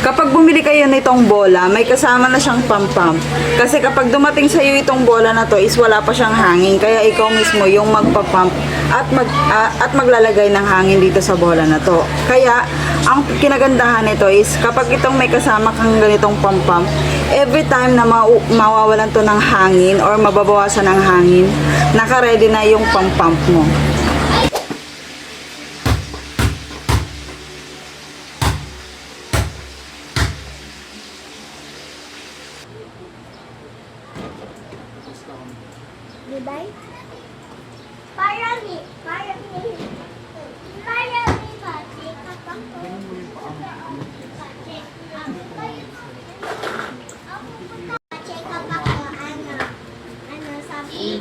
Kapag bumili kayo nitong bola, may kasama na siyang pam-pump. Kasi kapag dumating sa iyo itong bola na to is wala pa siyang hangin. Kaya ikaw mismo yung magpa-pump at maglalagay ng hangin dito sa bola na to. Kaya ang kinagandahan nito is kapag itong may kasama kang ganitong pam-pump, every time na mawawalan to ng hangin or mababawasan ng hangin, naka-ready na yung pam-pump mo. Diba? Parami pati kapag sabi